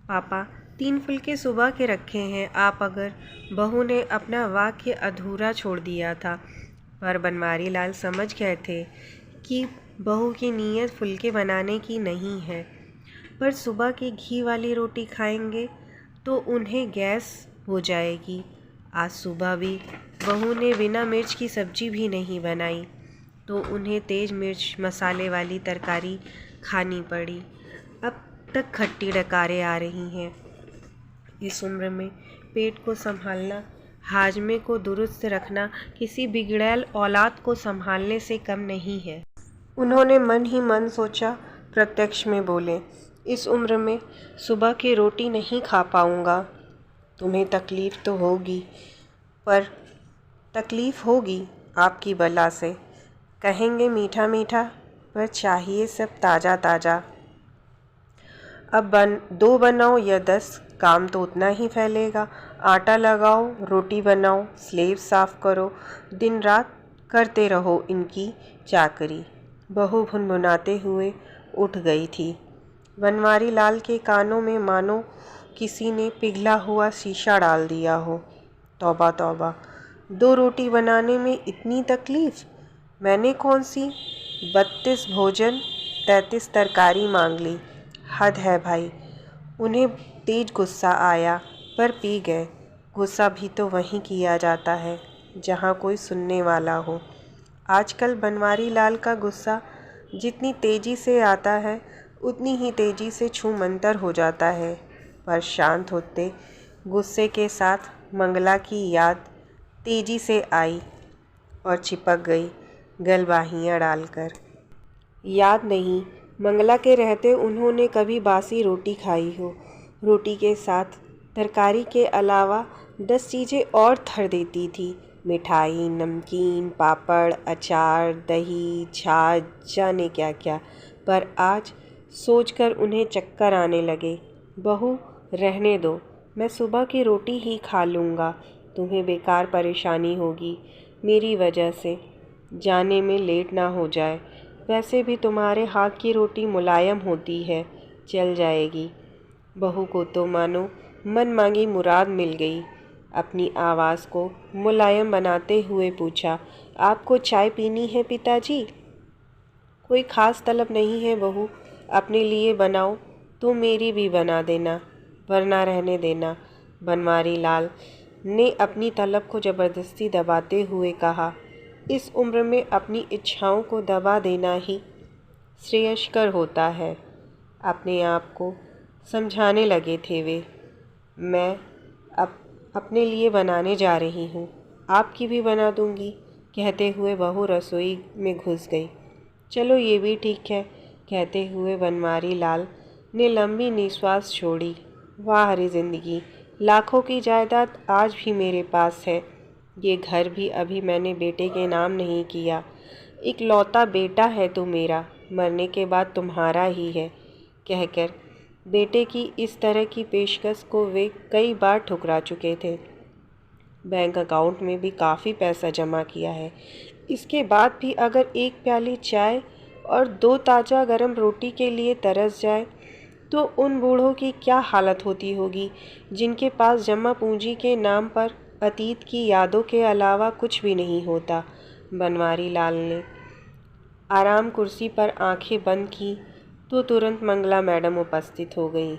पापा 3 फुलके सुबह के रखे हैं। आप अगर बहू ने अपना वाक्य अधूरा छोड़ दिया था। पर बनवारी लाल समझ गए थे कि बहू की नीयत फुलके बनाने की नहीं है। पर सुबह की घी वाली रोटी खाएंगे तो उन्हें गैस हो जाएगी। आज सुबह भी बहू ने बिना मिर्च की सब्जी भी नहीं बनाई तो उन्हें तेज मिर्च मसाले वाली तरकारी खानी पड़ी। अब तक खट्टी डकारें आ रही हैं। इस उम्र में पेट को संभालना, हाजमे को दुरुस्त रखना किसी बिगड़ैल औलाद को संभालने से कम नहीं है। उन्होंने मन ही मन सोचा, प्रत्यक्ष में बोले, इस उम्र में सुबह की रोटी नहीं खा पाऊँगा। तुम्हें तकलीफ़ तो होगी, पर तकलीफ़ होगी आपकी बला से। कहेंगे मीठा मीठा, पर चाहिए सब ताज़ा ताज़ा। अब 2 बनाओ या 10, काम तो उतना ही फैलेगा। आटा लगाओ, रोटी बनाओ, स्लेब साफ़ करो, दिन रात करते रहो इनकी चाकरी। बहू भुनभुनाते हुए उठ गई थी। बनवारी लाल के कानों में मानो किसी ने पिघला हुआ शीशा डाल दिया हो। तौबा तौबा, 2 रोटी बनाने में इतनी तकलीफ़। मैंने कौन सी 32 भोजन 33 तरकारी मांग ली। हद है भाई। उन्हें तेज गुस्सा आया, पर पी गए। गुस्सा भी तो वहीं किया जाता है जहाँ कोई सुनने वाला हो। आजकल बनवारी लाल का गुस्सा जितनी तेज़ी से आता है उतनी ही तेज़ी से छूमंतर हो जाता है। पर शांत होते गुस्से के साथ मंगला की याद तेज़ी से आई और चिपक गई गलबाहियाँ डालकर। याद नहीं, मंगला के रहते उन्होंने कभी बासी रोटी खाई हो। रोटी के साथ तरकारी के अलावा 10 चीज़ें और धर देती थी। मिठाई, नमकीन, पापड़, अचार, दही, छाछ, जाने क्या क्या। पर आज सोचकर उन्हें चक्कर आने लगे। बहू, रहने दो, मैं सुबह की रोटी ही खा लूँगा। तुम्हें बेकार परेशानी होगी मेरी वजह से। जाने में लेट ना हो जाए। वैसे भी तुम्हारे हाथ की रोटी मुलायम होती है, चल जाएगी। बहू को तो मानो मन मांगी मुराद मिल गई। अपनी आवाज़ को मुलायम बनाते हुए पूछा, आपको चाय पीनी है पिताजी? कोई ख़ास तलब नहीं है बहू, अपने लिए बनाओ तो मेरी भी बना देना, वरना रहने देना। बनवारी लाल ने अपनी तलब को ज़बरदस्ती दबाते हुए कहा। इस उम्र में अपनी इच्छाओं को दबा देना ही श्रेयस्कर होता है। अपने आप को समझाने लगे थे वे। मैं अपने लिए बनाने जा रही हूँ, आपकी भी बना दूँगी। कहते हुए बहू रसोई में घुस गई। चलो ये भी ठीक है, कहते हुए बनवारी लाल ने लंबी निश्वास छोड़ी। वाह हरी ज़िंदगी, लाखों की जायदाद आज भी मेरे पास है। ये घर भी अभी मैंने बेटे के नाम नहीं किया। इकलौता बेटा है तू मेरा, मरने के बाद तुम्हारा ही है, कहकर बेटे की इस तरह की पेशकश को वे कई बार ठुकरा चुके थे। बैंक अकाउंट में भी काफ़ी पैसा जमा किया है। इसके बाद भी अगर एक प्याली चाय और 2 ताज़ा गरम रोटी के लिए तरस जाए तो उन बूढ़ों की क्या हालत होती होगी जिनके पास जमा पूंजी के नाम पर अतीत की यादों के अलावा कुछ भी नहीं होता। बनवारी लाल ने आराम कुर्सी पर आंखें बंद की तो तुरंत मंगला मैडम उपस्थित हो गई।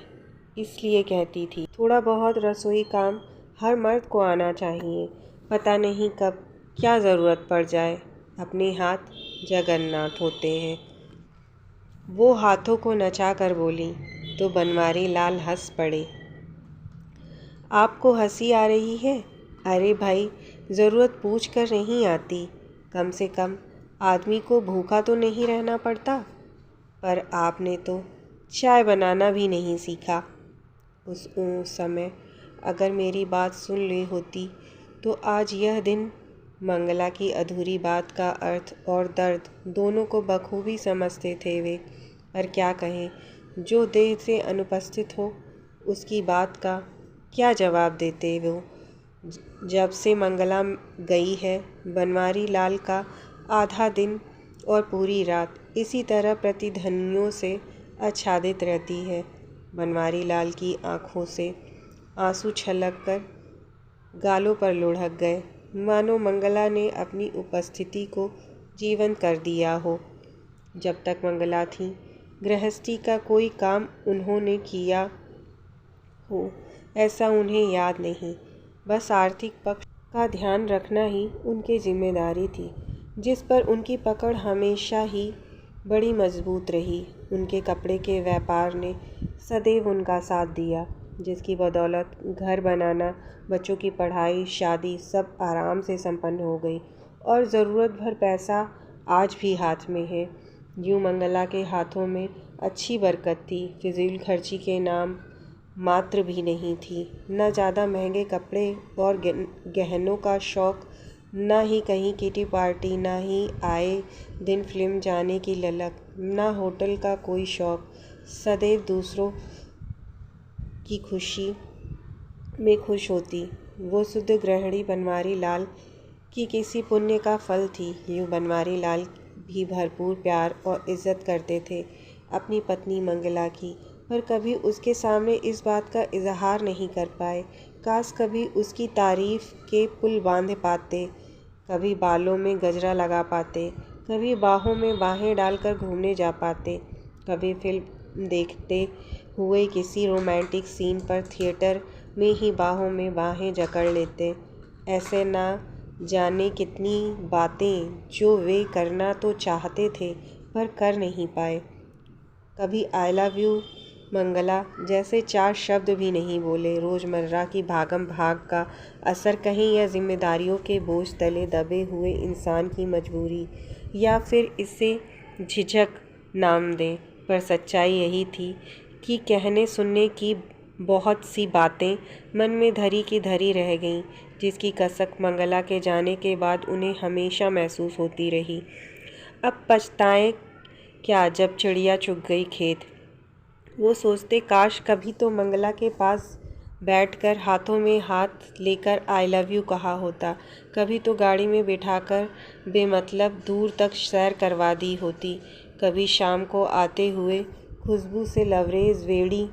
इसलिए कहती थी, थोड़ा बहुत रसोई काम हर मर्द को आना चाहिए। पता नहीं कब क्या ज़रूरत पड़ जाए। अपने हाथ जगन्नाथ होते हैं। वो हाथों को नचा कर बोली तो बनवारी लाल हंस पड़े। आपको हंसी आ रही है? अरे भाई, ज़रूरत पूछ कर नहीं आती। कम से कम आदमी को भूखा तो नहीं रहना पड़ता। पर आपने तो चाय बनाना भी नहीं सीखा। उस समय अगर मेरी बात सुन ली होती तो आज यह दिन। मंगला की अधूरी बात का अर्थ और दर्द दोनों को बखूबी समझते थे वे। पर क्या कहें, जो देर से अनुपस्थित हो उसकी बात का क्या जवाब देते वो। जब से मंगला गई है, बनवारी लाल का आधा दिन और पूरी रात इसी तरह प्रतिध्वनियों से आच्छादित रहती है। बनवारी लाल की आंखों से आंसू छलक कर गालों पर लुढ़क गए, मानो मंगला ने अपनी उपस्थिति को जीवंत कर दिया हो। जब तक मंगला थी, गृहस्थी का कोई काम उन्होंने किया हो ऐसा उन्हें याद नहीं। बस आर्थिक पक्ष का ध्यान रखना ही उनकी जिम्मेदारी थी, जिस पर उनकी पकड़ हमेशा ही बड़ी मजबूत रही। उनके कपड़े के व्यापार ने सदैव उनका साथ दिया, जिसकी बदौलत घर बनाना, बच्चों की पढ़ाई, शादी सब आराम से संपन्न हो गई और ज़रूरत भर पैसा आज भी हाथ में है। यूँ मंगला के हाथों में अच्छी बरकत थी। फिजूल खर्ची के नाम मात्र भी नहीं थी। न ज़्यादा महंगे कपड़े और गहनों का शौक़, न ही कहीं किटी पार्टी, न ही आए दिन फिल्म जाने की ललक, न होटल का कोई शौक़। सदैव दूसरों की खुशी में खुश होती। वो शुद्ध गृहिणी बनवारी लाल की किसी पुण्य का फल थी। यूँ बनवारी लाल भी भरपूर प्यार और इज़्ज़त करते थे अपनी पत्नी मंगला की, पर कभी उसके सामने इस बात का इजहार नहीं कर पाए। काश कभी उसकी तारीफ़ के पुल बांध पाते, कभी बालों में गजरा लगा पाते, कभी बाहों में बाहें डालकर घूमने जा पाते, कभी फिल्म देखते हुए किसी रोमांटिक सीन पर थिएटर में ही बाहों में बाहें जकड़ लेते। ऐसे ना जाने कितनी बातें जो वे करना तो चाहते थे पर कर नहीं पाए। कभी आई लव यू मंगला जैसे 4 शब्द भी नहीं बोले। रोज़मर्रा की भागम भाग का असर कहीं या जिम्मेदारियों के बोझ तले दबे हुए इंसान की मजबूरी, या फिर इसे झिझक नाम दें, पर सच्चाई यही थी कि कहने सुनने की बहुत सी बातें मन में धरी की धरी रह गईं, जिसकी कसक मंगला के जाने के बाद उन्हें हमेशा महसूस होती रही। अब पछताएं क्या जब चिड़िया चुग गई खेत। वो सोचते काश कभी तो मंगला के पास बैठकर हाथों में हाथ लेकर आई लव यू कहा होता, कभी तो गाड़ी में बिठाकर बेमतलब दूर तक सैर करवा दी होती, कभी शाम को आते हुए खुशबू से लबरेज वेड़ी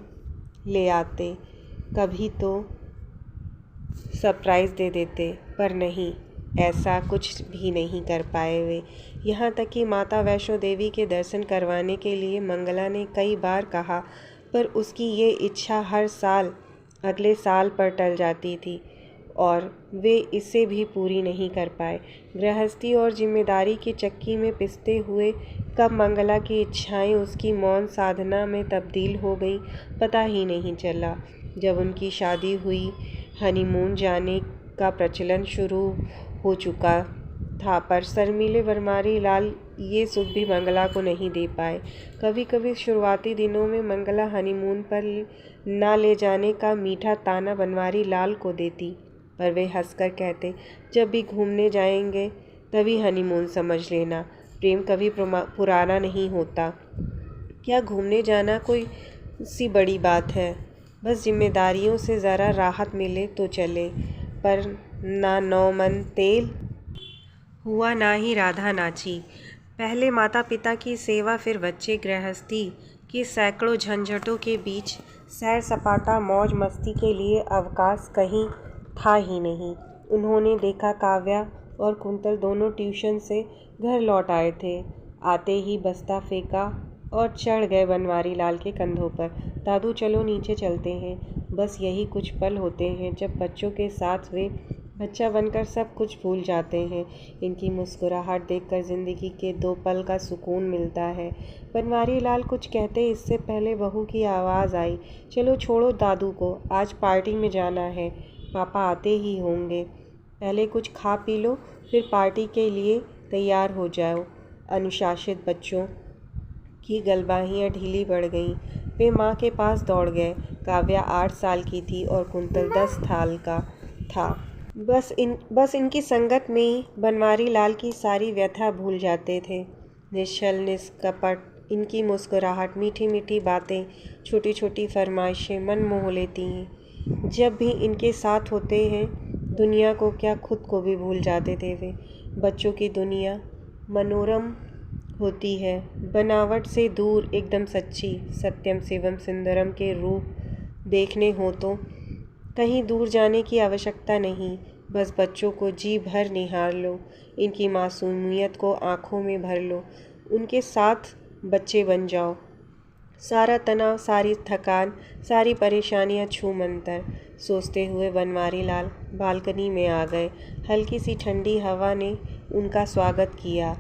ले आते, कभी तो सरप्राइज़ दे देते। पर नहीं, ऐसा कुछ भी नहीं कर पाए वे। यहाँ तक कि माता वैष्णो देवी के दर्शन करवाने के लिए मंगला ने कई बार कहा, पर उसकी ये इच्छा हर साल अगले साल पर टल जाती थी और वे इसे भी पूरी नहीं कर पाए। गृहस्थी और जिम्मेदारी की चक्की में पिसते हुए कब मंगला की इच्छाएं उसकी मौन साधना में तब्दील हो गई, पता ही नहीं चला। जब उनकी शादी हुई, हनीमून जाने का प्रचलन शुरू हो चुका था, पर शर्मीले बनवारी लाल ये सुख भी मंगला को नहीं दे पाए। कभी कभी शुरुआती दिनों में मंगला हनीमून पर ना ले जाने का मीठा ताना बनवारी लाल को देती, पर वे हंसकर कहते, जब भी घूमने जाएंगे तभी हनीमून समझ लेना, प्रेम कभी पुराना नहीं होता। क्या घूमने जाना कोई सी बड़ी बात है, बस जिम्मेदारियों से ज़रा राहत मिले तो चले। पर ना नौ मन तेल हुआ, ना ही राधा नाची। पहले माता पिता की सेवा, फिर बच्चे, गृहस्थी की सैकड़ों झंझटों के बीच सैर सपाटा मौज मस्ती के लिए अवकाश कहीं था ही नहीं। उन्होंने देखा काव्या और कुंतल दोनों ट्यूशन से घर लौट आए थे। आते ही बस्ता फेंका और चढ़ गए बनवारी लाल के कंधों पर। दादू चलो नीचे चलते हैं। बस यही कुछ पल होते हैं जब बच्चों के साथ वे बच्चा बनकर सब कुछ भूल जाते हैं। इनकी मुस्कुराहट देखकर ज़िंदगी के 2 पल का सुकून मिलता है। बनवारी लाल कुछ कहते इससे पहले बहू की आवाज़ आई, चलो छोड़ो दादू को, आज पार्टी में जाना है, पापा आते ही होंगे, पहले कुछ खा पी लो फिर पार्टी के लिए तैयार हो जाओ। अनुशासित बच्चों की गलबाहियाँ ढीली पड़ गईं। वे माँ के पास दौड़ गए। काव्या 8 साल की थी और कुंतल 10 साल का था। बस इनकी संगत में ही बनवारी लाल की सारी व्यथा भूल जाते थे। निश्चल निष्कपट इनकी मुस्कुराहट, मीठी मीठी बातें, छोटी छोटी फरमाइशें मन मोह लेती हैं। जब भी इनके साथ होते हैं दुनिया को क्या खुद को भी भूल जाते थे वे। बच्चों की दुनिया मनोरम होती है, बनावट से दूर, एकदम सच्ची। सत्यम शिवम सुंदरम के रूप देखने हो तो कहीं दूर जाने की आवश्यकता नहीं, बस बच्चों को जी भर निहार लो, इनकी मासूमियत को आँखों में भर लो, उनके साथ बच्चे बन जाओ। सारा तनाव, सारी थकान, सारी परेशानियां छू मंतर। सोचते हुए बनवारी लाल बालकनी में आ गए। हल्की सी ठंडी हवा ने उनका स्वागत किया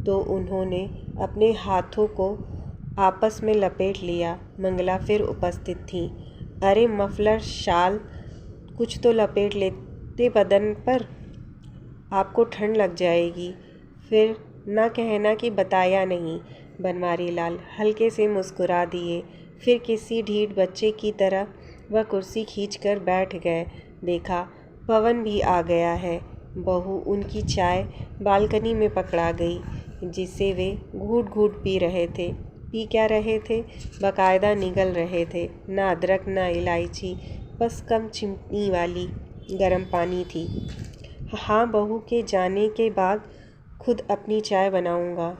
तो उन्होंने अपने हाथों को आपस में लपेट लिया। मंगला फिर उपस्थित थी। अरे मफलर, शाल कुछ तो लपेट लेते बदन पर, आपको ठंड लग जाएगी। फिर ना कहना कि बताया नहीं। बनवारी लाल हल्के से मुस्कुरा दिए। फिर किसी ढीठ बच्चे की तरह वह कुर्सी खींचकर बैठ गए। देखा, पवन भी आ गया है। बहू उनकी चाय बालकनी में पकड़ा गई, जिसे वे घूट घूट पी रहे थे। पी क्या रहे थे? बाकायदा निगल रहे थे। ना अदरक ना इलायची, बस कम चीनी वाली गर्म पानी थी। हाँ, बहू के जाने के बाद खुद अपनी चाय बनाऊंगा,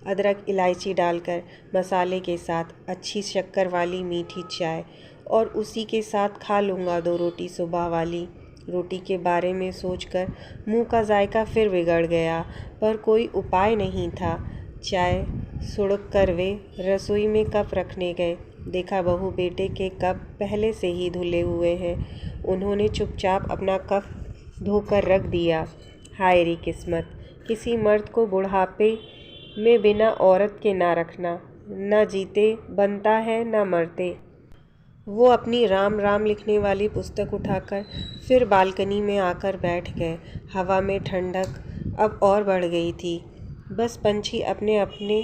अदरक इलायची डालकर, मसाले के साथ, अच्छी शक्कर वाली मीठी चाय, और उसी के साथ खा लूँगा 2 रोटी सुबह वाली। रोटी के बारे में सोचकर मुंह का जायका फिर बिगड़ गया, पर कोई उपाय नहीं था। चाय सुड़क कर वे रसोई में कप रखने गए। देखा, बहू बेटे के कप पहले से ही धुले हुए हैं। उन्होंने चुपचाप अपना कप धोकर रख दिया। हाय री किस्मत, किसी मर्द को बुढ़ापे में बिना औरत के ना रखना। न जीते बनता है न मरते। वो अपनी राम राम लिखने वाली पुस्तक उठाकर फिर बालकनी में आकर बैठ गए। हवा में ठंडक अब और बढ़ गई थी। बस पंछी अपने अपने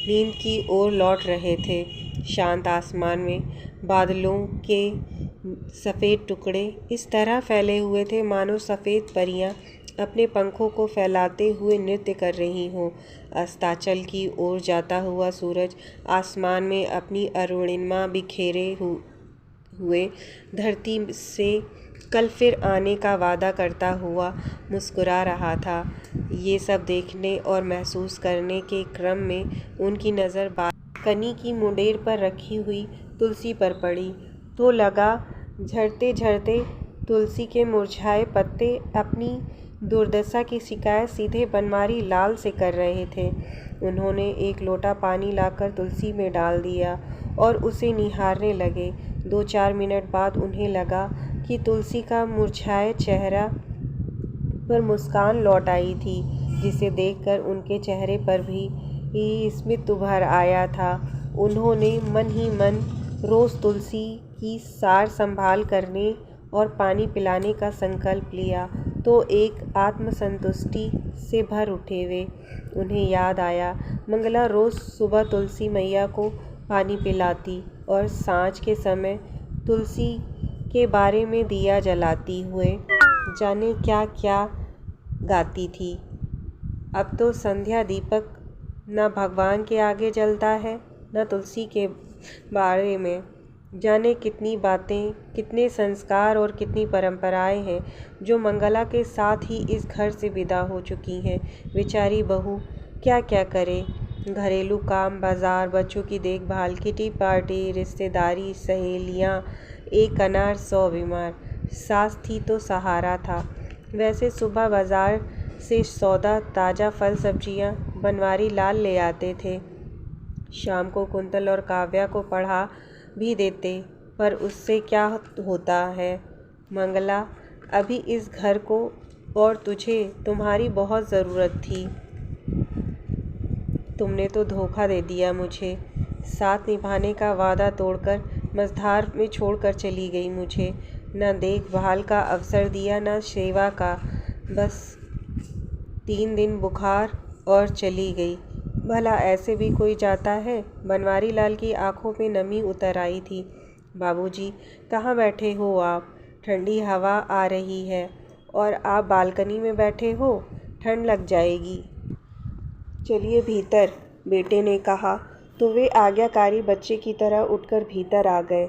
नींद की ओर लौट रहे थे। शांत आसमान में बादलों के सफ़ेद टुकड़े इस तरह फैले हुए थे मानो सफ़ेद परियां अपने पंखों को फैलाते हुए नृत्य कर रही हों। अस्ताचल की ओर जाता हुआ सूरज आसमान में अपनी अरुणिमा बिखेरे हुए धरती से कल फिर आने का वादा करता हुआ मुस्कुरा रहा था। ये सब देखने और महसूस करने के क्रम में उनकी नज़र बालकनी की मुंडेर पर रखी हुई तुलसी पर पड़ी तो लगा, झड़ते झड़ते तुलसी के मुरझाए पत्ते अपनी दुर्दशा की शिकायत सीधे बनवारी लाल से कर रहे थे। उन्होंने एक लोटा पानी लाकर तुलसी में डाल दिया और उसे निहारने लगे। 2-4 मिनट बाद उन्हें लगा कि तुलसी का मुरझाए चेहरा पर मुस्कान लौट आई थी, जिसे देखकर उनके चेहरे पर भी स्मित उभर आया था। उन्होंने मन ही मन रोज़ तुलसी की सार संभाल करने और पानी पिलाने का संकल्प लिया तो एक आत्मसंतुष्टि से भर उठे वे। उन्हें याद आया, मंगला रोज़ सुबह तुलसी मैया को पानी पिलाती और सांझ के समय तुलसी के बारे में दिया जलाती हुए जाने क्या क्या गाती थी। अब तो संध्या दीपक न भगवान के आगे जलता है न तुलसी के बारे में। जाने कितनी बातें, कितने संस्कार और कितनी परंपराएं हैं जो मंगला के साथ ही इस घर से विदा हो चुकी हैं। बेचारी बहू क्या क्या करे। घरेलू काम, बाजार, बच्चों की देखभाल, किटी पार्टी, रिश्तेदारी, सहेलियां, एक अनार 100 बीमार। सास थी तो सहारा था। वैसे सुबह बाजार से सौदा, ताज़ा फल सब्जियां बनवारी लाल ले आते थे। शाम को कुंतल और काव्या को पढ़ा भी देते, पर उससे क्या होता है मंगला, अभी इस घर को और तुझे तुम्हारी बहुत ज़रूरत थी। तुमने तो धोखा दे दिया मुझे। साथ निभाने का वादा तोड़कर मझधार में छोड़कर चली गई मुझे। न देखभाल का अवसर दिया न सेवा का। बस 3 दिन बुखार और चली गई। भला ऐसे भी कोई जाता है? बनवारी लाल की आंखों में नमी उतर आई थी। बाबूजी, कहाँ बैठे हो आप? ठंडी हवा आ रही है और आप बालकनी में बैठे हो, ठंड लग जाएगी। चलिए भीतर, बेटे ने कहा तो वे आज्ञाकारी बच्चे की तरह उठकर भीतर आ गए।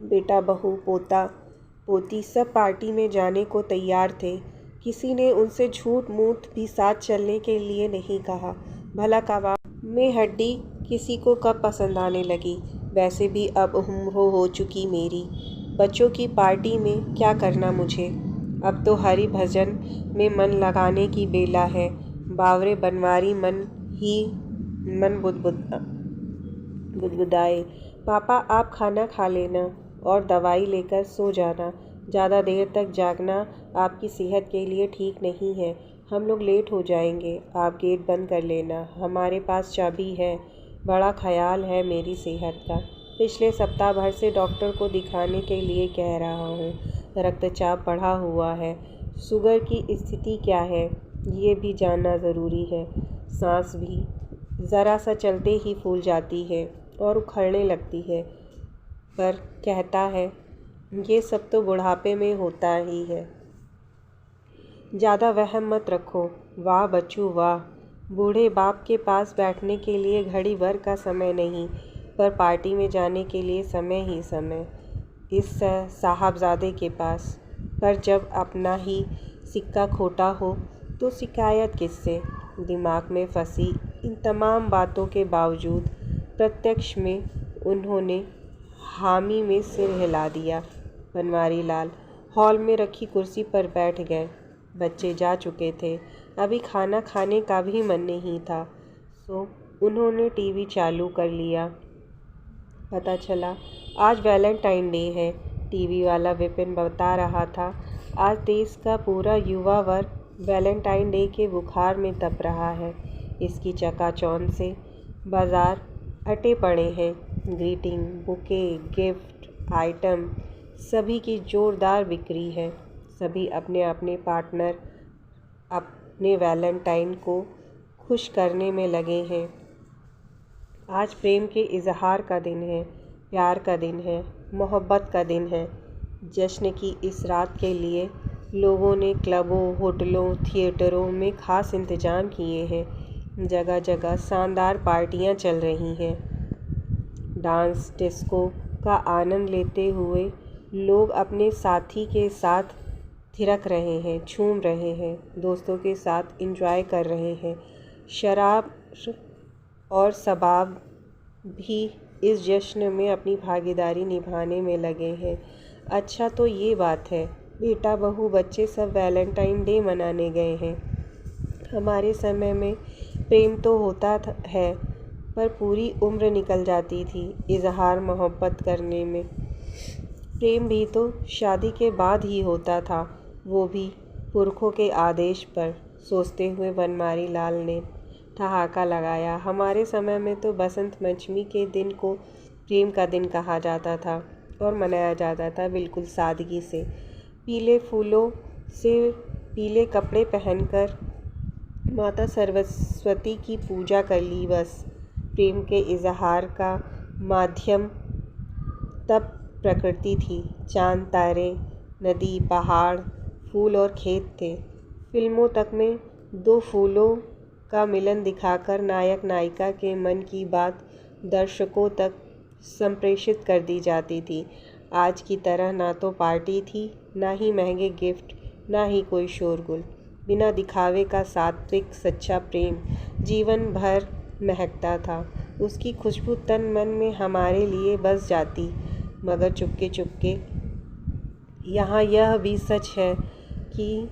बेटा, बहू, पोता पोती सब पार्टी में जाने को तैयार थे। किसी ने उनसे झूठ मूठ भी साथ चलने के लिए नहीं कहा। भला कबाब में हड्डी किसी को कब पसंद आने लगी। वैसे भी अब उम्र हो चुकी मेरी, बच्चों की पार्टी में क्या करना मुझे। अब तो हरि भजन में मन लगाने की बेला है। बावरे बनवारी मन बुदबुदाए। पापा आप खाना खा लेना और दवाई लेकर सो जाना। ज़्यादा देर तक जागना आपकी सेहत के लिए ठीक नहीं है। हम लोग लेट हो जाएंगे। आप गेट बंद कर लेना, हमारे पास चाबी है। बड़ा ख्याल है मेरी सेहत का। पिछले सप्ताह भर से डॉक्टर को दिखाने के लिए कह रहा हूँ। रक्तचाप बढ़ा हुआ है। शुगर की स्थिति क्या है ये भी जानना ज़रूरी है। सांस भी ज़रा सा चलते ही फूल जाती है और उखड़ने लगती है। पर कहता है ये सब तो बुढ़ापे में होता ही है। ज़्यादा वहम मत रखो। वाह बच्चू वाह। बूढ़े बाप के पास बैठने के लिए घड़ी भर का समय नहीं, पर पार्टी में जाने के लिए समय ही समय। इस साहबजादे के पास। पर जब अपना ही सिक्का खोटा हो तो शिकायत किससे। दिमाग में फंसी इन तमाम बातों के बावजूद प्रत्यक्ष में उन्होंने हामी में सिर हिला दिया। बनवारी लाल हॉल में रखी कुर्सी पर बैठ गए। बच्चे जा चुके थे। अभी खाना खाने का भी मन नहीं था, सो उन्होंने टीवी चालू कर लिया। पता चला आज वैलेंटाइन डे है। टीवी वाला विपिन बता रहा था आज देश का पूरा युवा वर्ग वैलेंटाइन डे के बुखार में तप रहा है। इसकी चकाचौंध से बाजार अटे पड़े हैं। ग्रीटिंग, बुके, गिफ्ट आइटम सभी की जोरदार बिक्री है। सभी अपने अपने पार्टनर अपने वैलेंटाइन को खुश करने में लगे हैं। आज प्रेम के इजहार का दिन है, प्यार का दिन है, मोहब्बत का दिन है। जश्न की इस रात के लिए लोगों ने क्लबों, होटलों, थिएटरों में खास इंतजाम किए हैं। जगह जगह शानदार पार्टियां चल रही हैं। डांस, डिस्को का आनंद लेते हुए लोग अपने साथी के साथ थिरक रहे हैं, झूम रहे हैं, दोस्तों के साथ एंजॉय कर रहे हैं। शराब और शबाब भी इस जश्न में अपनी भागीदारी निभाने में लगे हैं। अच्छा तो ये बात है, बेटा बहू बच्चे सब वैलेंटाइन डे मनाने गए हैं। हमारे समय में प्रेम तो होता है, पर पूरी उम्र निकल जाती थी इजहार मोहब्बत करने में। प्रेम भी तो शादी के बाद ही होता था, वो भी पुरखों के आदेश पर। सोचते हुए बनवारी लाल ने ठहाका लगाया। हमारे समय में तो बसंत पंचमी के दिन को प्रेम का दिन कहा जाता था और मनाया जाता था बिल्कुल सादगी से। पीले फूलों से पीले कपड़े पहनकर माता सरस्वती की पूजा कर ली बस। प्रेम के इजहार का माध्यम तब प्रकृति थी। चांद, तारे, नदी, पहाड़, फूल और खेत थे। फिल्मों तक में दो फूलों का मिलन दिखाकर नायक नायिका के मन की बात दर्शकों तक संप्रेषित कर दी जाती थी। आज की तरह ना तो पार्टी थी, ना ही महंगे गिफ्ट, ना ही कोई शोरगुल। बिना दिखावे का सात्विक सच्चा प्रेम जीवन भर महकता था। उसकी खुशबू तन मन में हमारे लिए बस जाती। मगर चुपके चुपके यहाँ यह भी सच है कि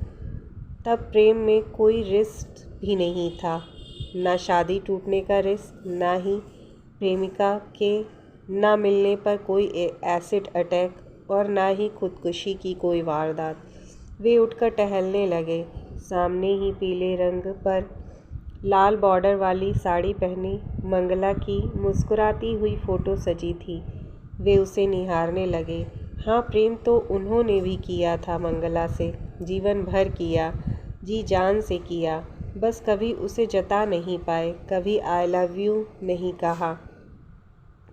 तब प्रेम में कोई रिस्क भी नहीं था। ना शादी टूटने का रिस्क, ना ही प्रेमिका के ना मिलने पर कोई एसिड अटैक और ना ही खुदकुशी की कोई वारदात। वे उठकर टहलने लगे। सामने ही पीले रंग पर लाल बॉर्डर वाली साड़ी पहनी मंगला की मुस्कुराती हुई फ़ोटो सजी थी। वे उसे निहारने लगे। हाँ, प्रेम तो उन्होंने भी किया था मंगला से, जीवन भर किया, जी जान से किया। बस कभी उसे जता नहीं पाए, कभी आई लव यू नहीं कहा,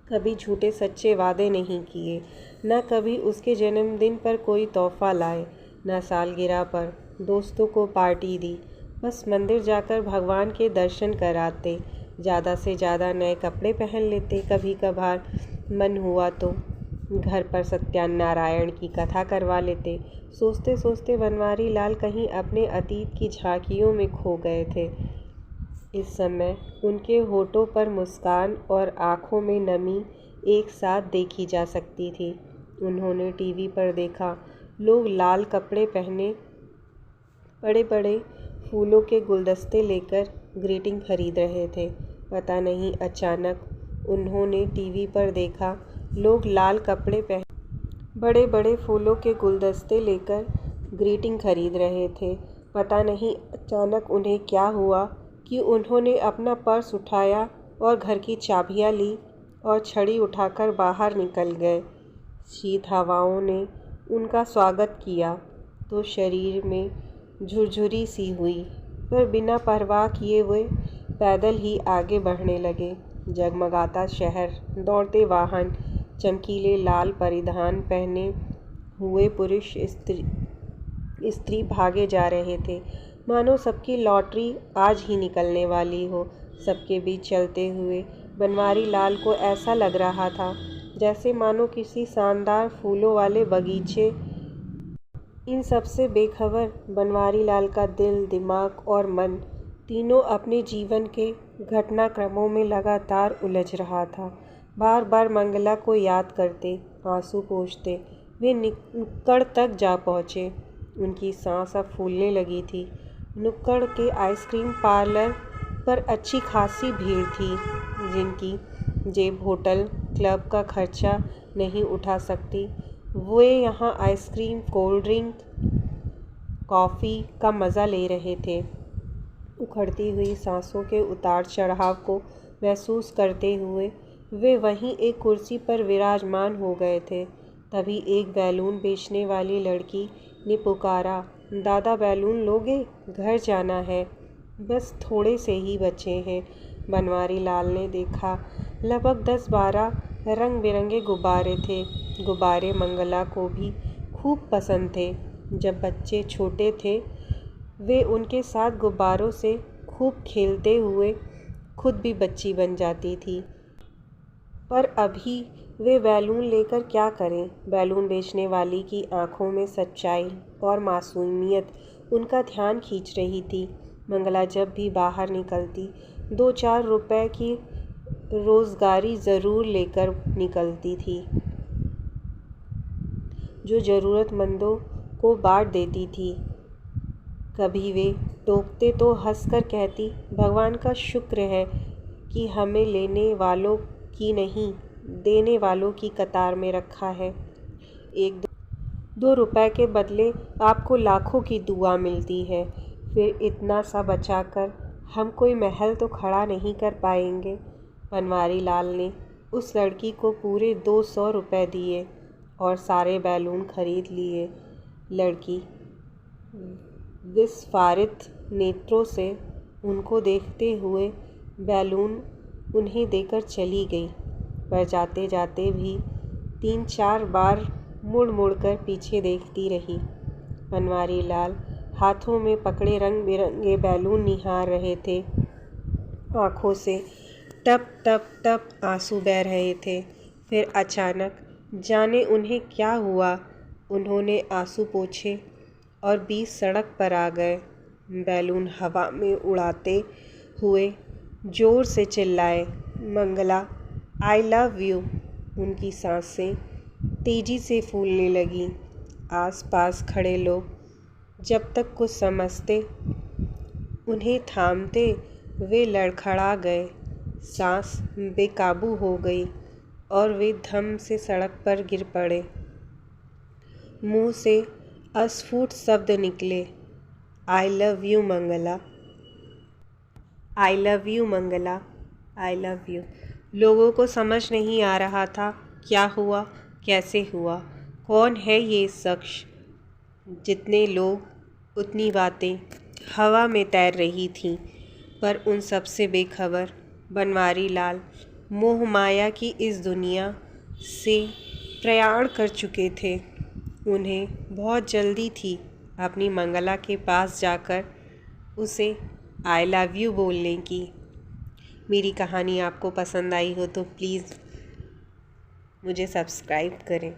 कभी झूठे सच्चे वादे नहीं किए, न कभी उसके जन्मदिन पर कोई तोहफा लाए, न सालगिरह पर दोस्तों को पार्टी दी। बस मंदिर जाकर भगवान के दर्शन कराते, ज़्यादा से ज़्यादा नए कपड़े पहन लेते, कभी कभार मन हुआ तो घर पर सत्यनारायण की कथा करवा लेते। सोचते सोचते बनवारी लाल कहीं अपने अतीत की झांकियों में खो गए थे। इस समय उनके होठों पर मुस्कान और आँखों में नमी एक साथ देखी जा सकती थी। उन्होंने टीवी पर देखा, लोग लाल कपड़े पहने बड़े बड़े फूलों के गुलदस्ते लेकर ग्रीटिंग खरीद रहे थे। पता नहीं, अचानक उन्होंने टीवी पर देखा, लोग लाल कपड़े पहने बड़े बड़े फूलों के गुलदस्ते लेकर ग्रीटिंग खरीद रहे थे। पता नहीं, अचानक उन्हें क्या हुआ कि उन्होंने अपना पर्स उठाया और घर की चाबियां ली और छड़ी उठाकर बाहर निकल गए। शीत हवाओं ने उनका स्वागत किया तो शरीर में झुरझुरी सी हुई, पर बिना परवाह किए वे पैदल ही आगे बढ़ने लगे। जगमगाता शहर, दौड़ते वाहन, चमकीले लाल परिधान पहने हुए पुरुष स्त्री भागे जा रहे थे, मानो सबकी लॉटरी आज ही निकलने वाली हो। सबके बीच चलते हुए बनवारी लाल को ऐसा लग रहा था जैसे मानो किसी शानदार फूलों वाले बगीचे। इन सबसे बेखबर बनवारी लाल का दिल, दिमाग और मन तीनों अपने जीवन के घटनाक्रमों में लगातार उलझ रहा था। बार बार मंगला को याद करते, आंसू पोंछते वे नुक्कड़ तक जा पहुँचे। उनकी सांस अब फूलने लगी थी। नुक्कड़ के आइसक्रीम पार्लर पर अच्छी खासी भीड़ थी, जिनकी जेब होटल क्लब का खर्चा नहीं उठा सकती। वे यहाँ आइसक्रीम, कोल्ड ड्रिंक, कॉफ़ी का मज़ा ले रहे थे, उखड़ती हुई सांसों के उतार चढ़ाव को महसूस करते हुए वे वहीं एक कुर्सी पर विराजमान हो गए थे। तभी एक बैलून बेचने वाली लड़की ने पुकारा, दादा बैलून लोगे? घर जाना है, बस थोड़े से ही बचे हैं। बनवारी लाल ने देखा, लगभग 10-12 रंग बिरंगे गुब्बारे थे। गुब्बारे मंगला को भी खूब पसंद थे। जब बच्चे छोटे थे वे उनके साथ गुब्बारों से खूब खेलते हुए खुद भी बच्ची बन जाती थी। पर अभी वे बैलून लेकर क्या करें? बैलून बेचने वाली की आंखों में सच्चाई और मासूमियत उनका ध्यान खींच रही थी। मंगला जब भी बाहर निकलती 2-4 रुपए की रोज़गारी ज़रूर लेकर निकलती थी, जो ज़रूरतमंदों को बांट देती थी। कभी वे टोकते तो हंसकर कहती, भगवान का शुक्र है कि हमें लेने वालों की नहीं, देने वालों की कतार में रखा है। 1-2 रुपए के बदले आपको लाखों की दुआ मिलती है। फिर इतना सा बचाकर हम कोई महल तो खड़ा नहीं कर पाएंगे। बनवारी लाल ने उस लड़की को पूरे 200 रुपए दिए और सारे बैलून खरीद लिए। लड़की विस्फारित नेत्रों से उनको देखते हुए बैलून उन्हें देकर चली गई, पर जाते जाते भी 3-4 बार मुड़ मुड़कर पीछे देखती रही। बनवारी लाल हाथों में पकड़े रंग बिरंगे बैलून निहार रहे थे। आँखों से टप टप टप आंसू बह रहे थे। फिर अचानक जाने उन्हें क्या हुआ, उन्होंने आंसू पोंछे और बीच सड़क पर आ गए। बैलून हवा में उड़ाते हुए ज़ोर से चिल्लाए, मंगला आई लव यू। उनकी सांसें तेज़ी से फूलने लगीं। आसपास खड़े लोग जब तक कुछ समझते उन्हें थामते, वे लड़खड़ा गए। सांस बेकाबू हो गई और वे धम से सड़क पर गिर पड़े। मुंह से अस्फुट शब्द निकले, I love you Mangala, I love you Mangala, I love you. लोगों को समझ नहीं आ रहा था क्या हुआ, कैसे हुआ, कौन है ये शख्स। जितने लोग उतनी बातें हवा में तैर रही थीं, पर उन सब से बेखबर बनवारी लाल मोह माया की इस दुनिया से प्रयाण कर चुके थे। उन्हें बहुत जल्दी थी अपनी मंगला के पास जाकर उसे आई लव यू बोलने की। मेरी कहानी आपको पसंद आई हो तो प्लीज़ मुझे सब्सक्राइब करें।